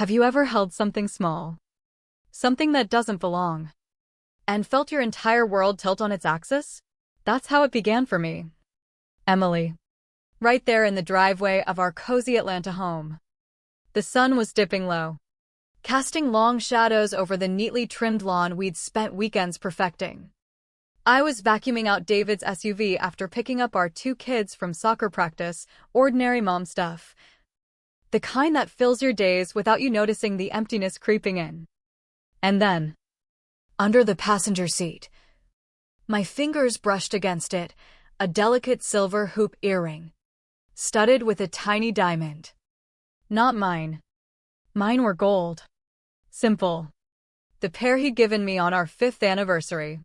Have you ever held something small, something that doesn't belong, and felt your entire world tilt on its axis? That's how it began for me. Emily. Right there in the driveway of our cozy Atlanta home. The sun was dipping low, casting long shadows over the neatly trimmed lawn we'd spent weekends perfecting. I was vacuuming out David's SUV after picking up our two kids from soccer practice, ordinary mom stuff. The kind that fills your days without you noticing the emptiness creeping in. And then, under the passenger seat, my fingers brushed against it, a delicate silver hoop earring, studded with a tiny diamond. Not mine. Mine were gold. Simple. The pair he'd given me on our 5th anniversary.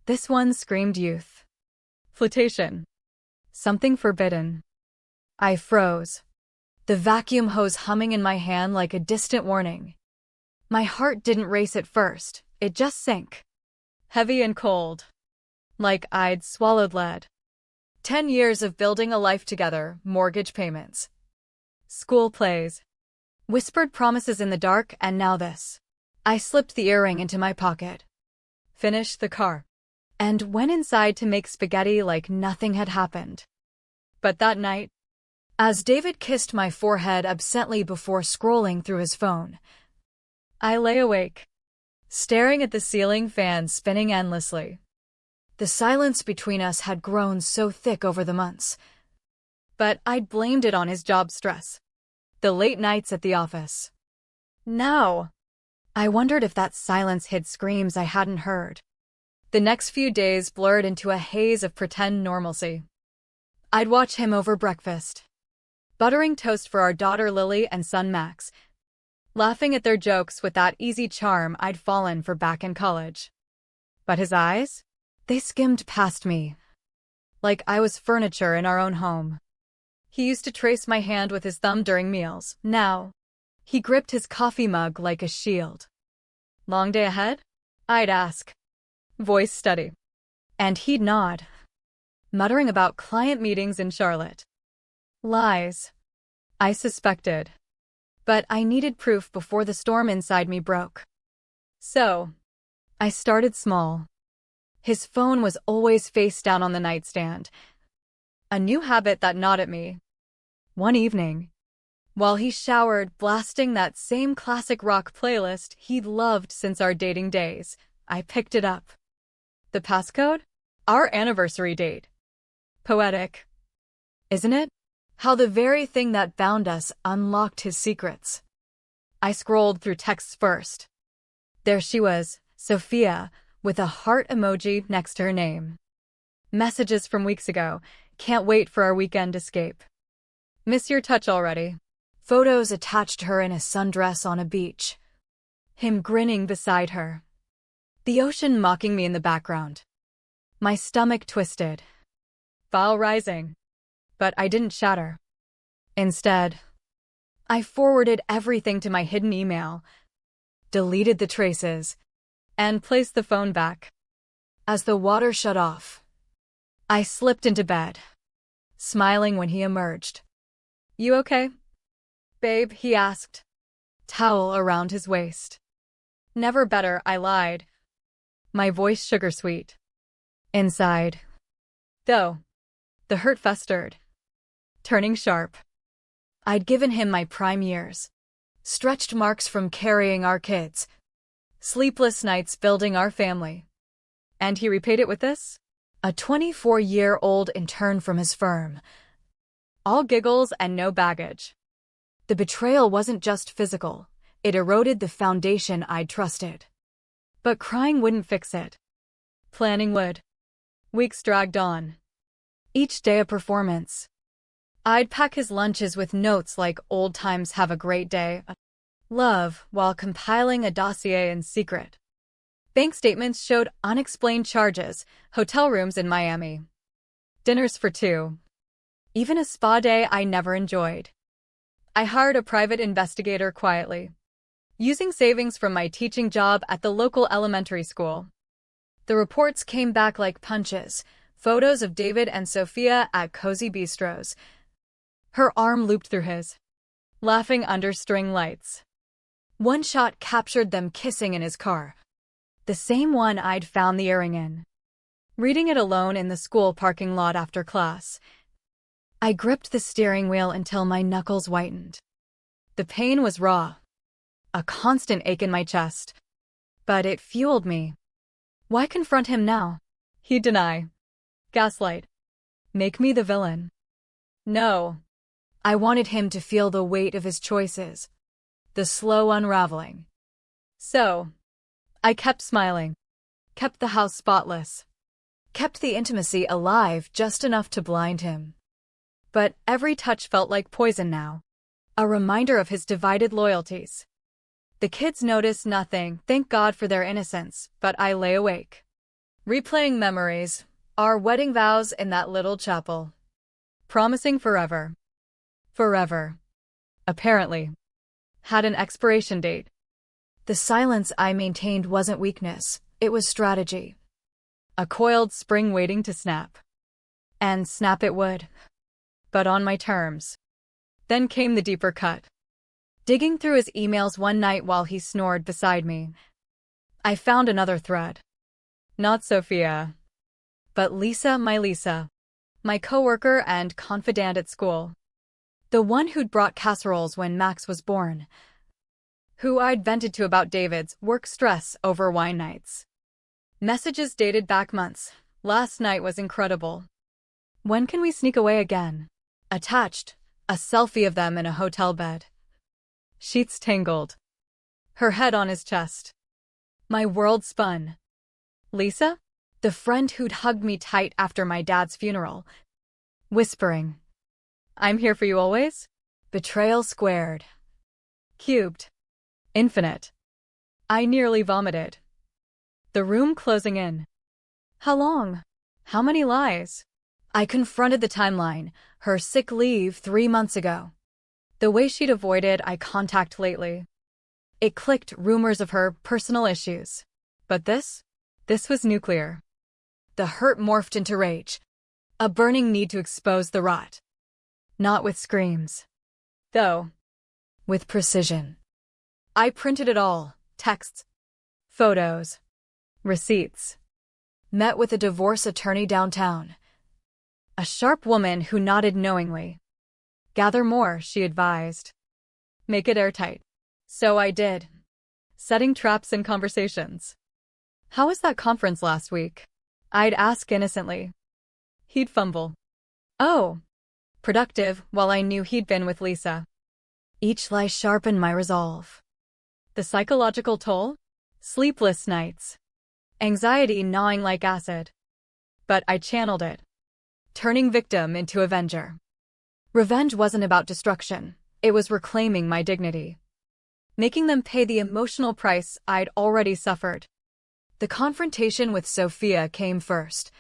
This one screamed youth. Flirtation. Something forbidden. I froze, the vacuum hose humming in my hand like a distant warning. My heart didn't race at first, it just sank. Heavy and cold. Like I'd swallowed lead. 10 years of building a life together, mortgage payments, school plays, whispered promises in the dark, and now this. I slipped the earring into my pocket, finished the car, and went inside to make spaghetti like nothing had happened. But that night, as David kissed my forehead absently before scrolling through his phone, I lay awake, staring at the ceiling fan spinning endlessly. The silence between us had grown so thick over the months, but I'd blamed it on his job stress, the late nights at the office. Now, I wondered if that silence hid screams I hadn't heard. The next few days blurred into a haze of pretend normalcy. I'd watch him over breakfast, buttering toast for our daughter Lily and son Max, laughing at their jokes with that easy charm I'd fallen for back in college. But his eyes? They skimmed past me, like I was furniture in our own home. He used to trace my hand with his thumb during meals. Now, he gripped his coffee mug like a shield. Long day ahead? I'd ask, voice steady. And he'd nod, muttering about client meetings in Charlotte. Lies, I suspected. But I needed proof before the storm inside me broke. So, I started small. His phone was always face down on the nightstand, a new habit that gnawed at me. One evening, while he showered, blasting that same classic rock playlist he'd loved since our dating days, I picked it up. The passcode? Our anniversary date. Poetic, isn't it? How the very thing that bound us unlocked his secrets. I scrolled through texts first. There she was, Sophia, with a heart emoji next to her name. Messages from weeks ago. Can't wait for our weekend escape. Miss your touch already. Photos attached her in a sundress on a beach. Him grinning beside her. The ocean mocking me in the background. My stomach twisted. Bile rising. But I didn't shatter. Instead, I forwarded everything to my hidden email, deleted the traces, and placed the phone back. As the water shut off, I slipped into bed, smiling when he emerged. You okay, babe? He asked, towel around his waist. Never better, I lied, my voice sugar-sweet. Inside, though, the hurt festered, turning sharp. I'd given him my prime years, stretched marks from carrying our kids, sleepless nights building our family. And he repaid it with this? A 24-year-old intern from his firm. All giggles and no baggage. The betrayal wasn't just physical, it eroded the foundation I'd trusted. But crying wouldn't fix it. Planning would. Weeks dragged on. Each day a performance. I'd pack his lunches with notes like old times, have a great day, love, while compiling a dossier in secret. Bank statements showed unexplained charges, hotel rooms in Miami, dinners for two, even a spa day I never enjoyed. I hired a private investigator quietly, using savings from my teaching job at the local elementary school. The reports came back like punches, photos of David and Sophia at cozy bistros, her arm looped through his, laughing under string lights. One shot captured them kissing in his car. The same one I'd found the earring in. Reading it alone in the school parking lot after class. I gripped the steering wheel until my knuckles whitened. The pain was raw. A constant ache in my chest. But it fueled me. Why confront him now? He'd deny. Gaslight. Make me the villain. No. I wanted him to feel the weight of his choices. The slow unraveling. So, I kept smiling. Kept the house spotless. Kept the intimacy alive just enough to blind him. But every touch felt like poison now. A reminder of his divided loyalties. The kids noticed nothing, thank God for their innocence, but I lay awake. Replaying memories, our wedding vows in that little chapel. Promising forever. Forever. Apparently. Had an expiration date. The silence I maintained wasn't weakness, it was strategy. A coiled spring waiting to snap. And snap it would. But on my terms. Then came the deeper cut. Digging through his emails one night while he snored beside me, I found another thread. Not Sophia, but Lisa, my coworker and confidant at school. The one who'd brought casseroles when Max was born. Who I'd vented to about David's work stress over wine nights. Messages dated back months. Last night was incredible. When can we sneak away again? Attached, a selfie of them in a hotel bed. Sheets tangled. Her head on his chest. My world spun. Lisa? The friend who'd hugged me tight after my dad's funeral. Whispering. I'm here for you always? Betrayal squared. Cubed. Infinite. I nearly vomited. The room closing in. How long? How many lies? I confronted the timeline, her sick leave 3 months ago. The way she'd avoided eye contact lately. It clicked, rumors of her personal issues. But this was nuclear. The hurt morphed into rage. A burning need to expose the rot. Not with screams. Though. With precision. I printed it all. Texts. Photos. Receipts. Met with a divorce attorney downtown. A sharp woman who nodded knowingly. Gather more, she advised. Make it airtight. So I did. Setting traps in conversations. How was that conference last week? I'd ask innocently. He'd fumble. Oh. Productive, while I knew he'd been with Lisa. Each lie sharpened my resolve. The psychological toll? Sleepless nights. Anxiety gnawing like acid. But I channeled it. Turning victim into avenger. Revenge wasn't about destruction. It was reclaiming my dignity. Making them pay the emotional price I'd already suffered. The confrontation with Sophia came first.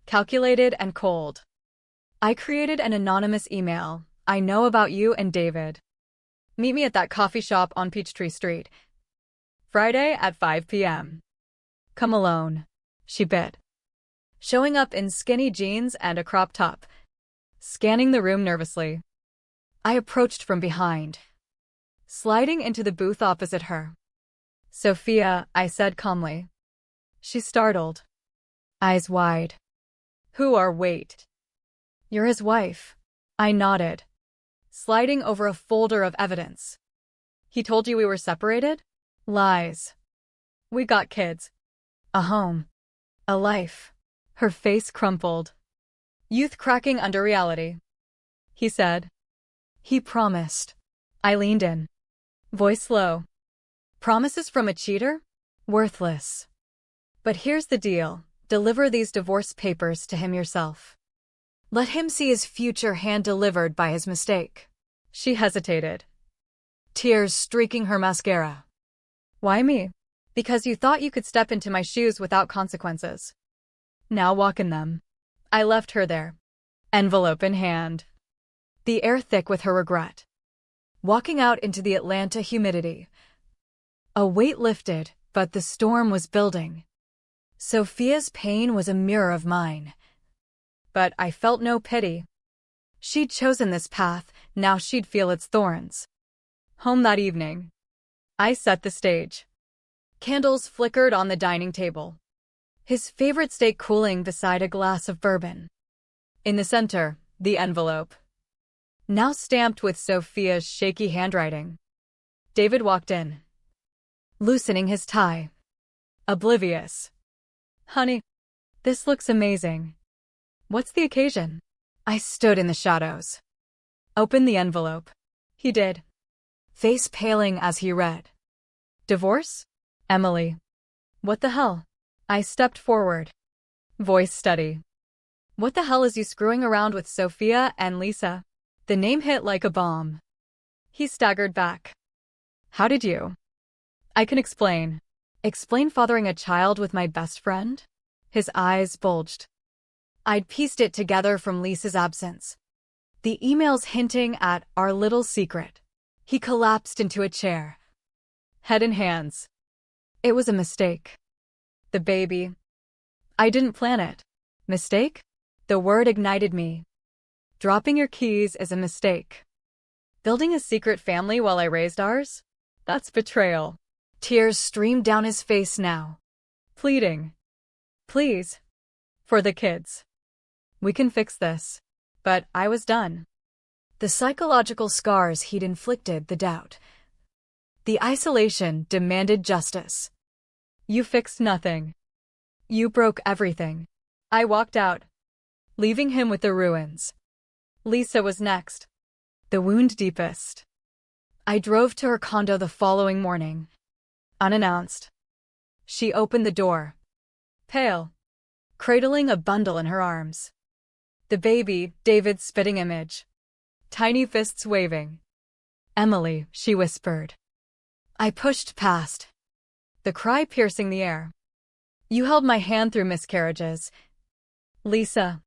Calculated and cold. I created an anonymous email. I know about you and David. Meet me at that coffee shop on Peachtree Street. Friday at 5 p.m. Come alone, she bit. Showing up in skinny jeans and a crop top. Scanning the room nervously. I approached from behind. Sliding into the booth opposite her. Sophia, I said calmly. She startled. Eyes wide. Who are wait? You're his wife. I nodded. Sliding over a folder of evidence. He told you we were separated? Lies. We got kids. A home. A life. Her face crumpled. Youth cracking under reality. He said. He promised. I leaned in. Voice low. Promises from a cheater? Worthless. But here's the deal. Deliver these divorce papers to him yourself. Let him see his future hand-delivered by his mistake. She hesitated. Tears streaking her mascara. Why me? Because you thought you could step into my shoes without consequences. Now walk in them. I left her there. Envelope in hand. The air thick with her regret. Walking out into the Atlanta humidity. A weight lifted, but the storm was building. Sophia's pain was a mirror of mine. But I felt no pity. She'd chosen this path, now she'd feel its thorns. Home that evening. I set the stage. Candles flickered on the dining table. His favorite steak cooling beside a glass of bourbon. In the center, the envelope. Now stamped with Sophia's shaky handwriting. David walked in, loosening his tie. Oblivious. Honey, this looks amazing. What's the occasion? I stood in the shadows. Open the envelope. He did, face paling as he read. Divorce? Emily. What the hell? I stepped forward. Voice steady. What the hell is you screwing around with Sophia and Lisa? The name hit like a bomb. He staggered back. How did you? I can explain. Explain fathering a child with my best friend? His eyes bulged. I'd pieced it together from Lisa's absence. The emails hinting at our little secret. He collapsed into a chair, head in hands. It was a mistake. The baby. I didn't plan it. Mistake? The word ignited me. Dropping your keys is a mistake. Building a secret family while I raised ours? That's betrayal. Tears streamed down his face now. Pleading. Please. For the kids. We can fix this. But I was done. The psychological scars he'd inflicted, the doubt. The isolation demanded justice. You fixed nothing. You broke everything. I walked out, leaving him with the ruins. Lisa was next. The wound deepest. I drove to her condo the following morning. Unannounced. She opened the door. Pale. Cradling a bundle in her arms. The baby, David's spitting image. Tiny fists waving. Emily, she whispered. I pushed past. The cry piercing the air. You held my hand through miscarriages. Lisa.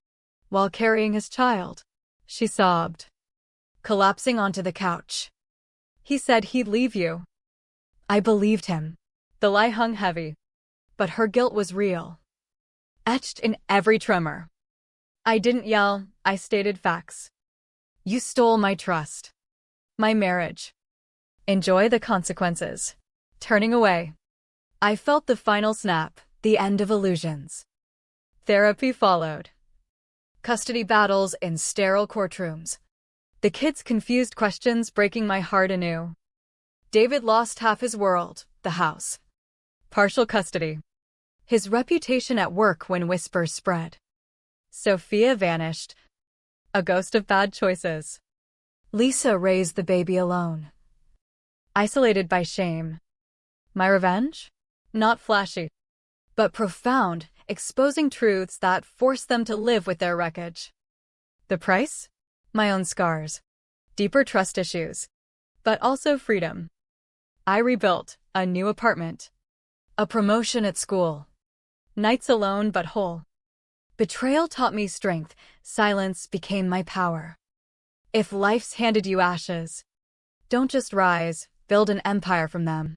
While carrying his child. She sobbed. Collapsing onto the couch. He said he'd leave you. I believed him. The lie hung heavy. But her guilt was real. Etched in every tremor. I didn't yell, I stated facts. You stole my trust. My marriage. Enjoy the consequences. Turning away. I felt the final snap, the end of illusions. Therapy followed. Custody battles in sterile courtrooms. The kids' confused questions breaking my heart anew. David lost half his world, the house. Partial custody. His reputation at work when whispers spread. Sophia vanished. A ghost of bad choices. Lisa raised the baby alone. Isolated by shame. My revenge? Not flashy. But profound, exposing truths that forced them to live with their wreckage. The price? My own scars. Deeper trust issues. But also freedom. I rebuilt a new apartment. A promotion at school. Nights alone but whole. Betrayal taught me strength. Silence became my power. If life's handed you ashes, don't just rise, build an empire from them.